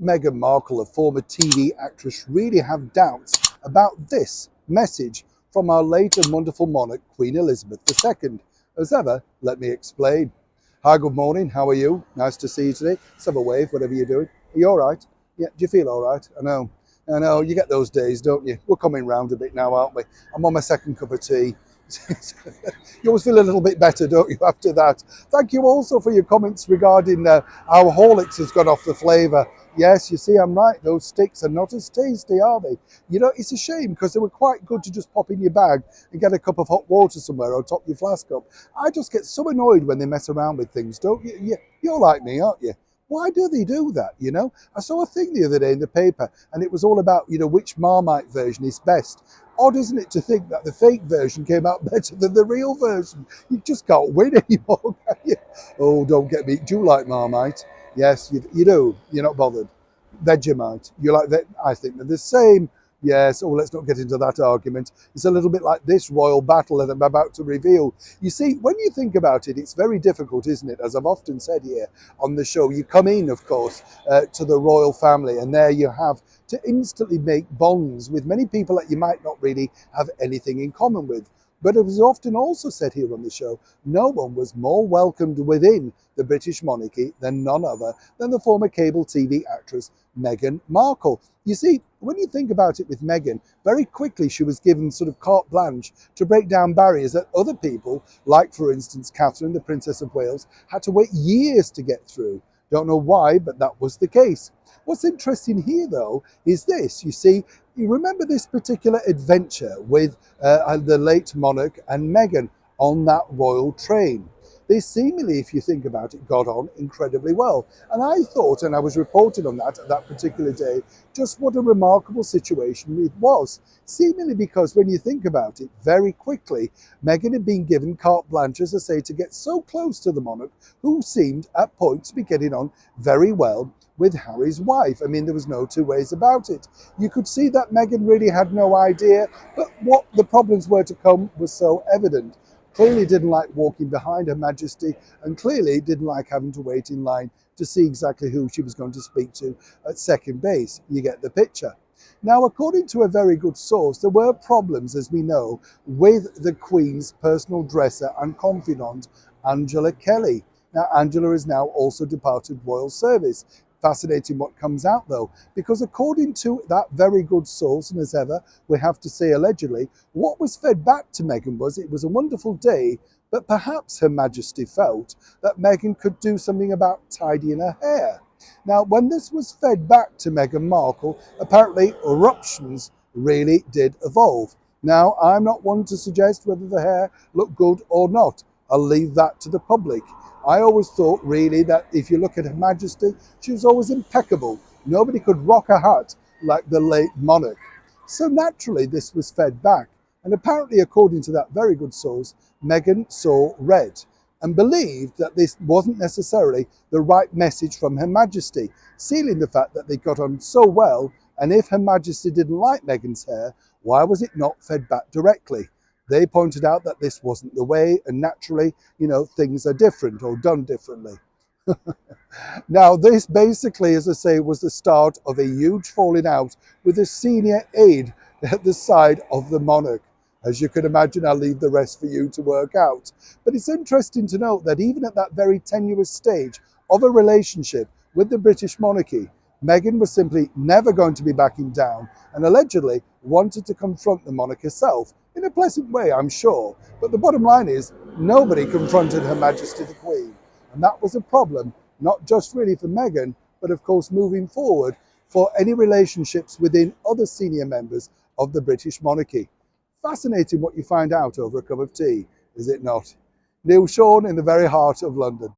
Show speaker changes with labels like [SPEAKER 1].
[SPEAKER 1] Meghan Markle, a former TV actress, really have doubts about this message from our late and wonderful monarch, Queen Elizabeth II. As ever, let me explain. Hi, good morning. How are you? Nice to see you today. Let's have a wave, whatever you're doing. Are you all right? Yeah, do you feel all right? I know, you get those days, don't you? We're coming round a bit now, aren't we? I'm on my second cup of tea. You always feel a little bit better, don't you, after that? Thank you also for your comments regarding how Horlicks has gone off the flavour. Yes, you see, I'm right. Those sticks are not as tasty, are they? You know, it's a shame because they were quite good to just pop in your bag and get a cup of hot water somewhere or top your flask up. I just get so annoyed when they mess around with things, don't you? You're like me, aren't you? Why do they do that, you know? I saw a thing the other day in the paper and it was all about, which Marmite version is best. Odd, isn't it, to think that the fake version came out better than the real version? You just can't win anymore, can you? Oh, don't get me. Do you like Marmite? Yes, you do. You're not bothered. Vegemite. You like that? I think they're the same. Yes, oh, let's not get into that argument. It's a little bit like this royal battle that I'm about to reveal. You see, when you think about it, it's very difficult, isn't it? As I've often said here on the show, you come in, of course, to the royal family, and there you have to instantly make bonds with many people that you might not really have anything in common with. But it was often also said here on the show, no one was more welcomed within the British monarchy than none other than the former cable TV actress Meghan Markle. You see, when you think about it with Meghan, very quickly she was given sort of carte blanche to break down barriers that other people, like for instance Catherine, the Princess of Wales, had to wait years to get through. Don't know why, but that was the case. What's interesting here, though, is this. You see, you remember this particular adventure with the late monarch and Meghan on that royal train. They seemingly, if you think about it, got on incredibly well. And I thought, and I was reporting on that particular day, just what a remarkable situation it was. Seemingly because when you think about it, very quickly, Meghan had been given carte blanche, as I say, to get so close to the monarch, who seemed at points to be getting on very well with Harry's wife. I mean, there was no two ways about it. You could see that Meghan really had no idea, but what the problems were to come was so evident. Clearly didn't like walking behind Her Majesty and clearly didn't like having to wait in line to see exactly who she was going to speak to at second base. You get the picture. Now, according to a very good source, there were problems, as we know, with the Queen's personal dresser and confidant, Angela Kelly. Now, Angela is now also departed royal service. Fascinating what comes out, though, because according to that very good source, and as ever, we have to say allegedly, what was fed back to Meghan was it was a wonderful day, but perhaps Her Majesty felt that Meghan could do something about tidying her hair. Now, when this was fed back to Meghan Markle, apparently eruptions really did evolve. Now, I'm not one to suggest whether the hair looked good or not. I'll leave that to the public. I always thought, really, that if you look at Her Majesty, she was always impeccable. Nobody could rock a hat like the late monarch. So naturally, this was fed back. And apparently, according to that very good source, Meghan saw red and believed that this wasn't necessarily the right message from Her Majesty, sealing the fact that they got on so well. And if Her Majesty didn't like Meghan's hair, why was it not fed back directly? They pointed out that this wasn't the way, and naturally, things are different or done differently. Now, this basically, as I say, was the start of a huge falling out with a senior aide at the side of the monarch. As you can imagine, I'll leave the rest for you to work out. But it's interesting to note that even at that very tenuous stage of a relationship with the British monarchy, Meghan was simply never going to be backing down and allegedly wanted to confront the monarch herself, in a pleasant way, I'm sure. But the bottom line is, nobody confronted Her Majesty the Queen. And that was a problem, not just really for Meghan, but of course moving forward for any relationships within other senior members of the British monarchy. Fascinating what you find out over a cup of tea, is it not? Neil Sean in the very heart of London.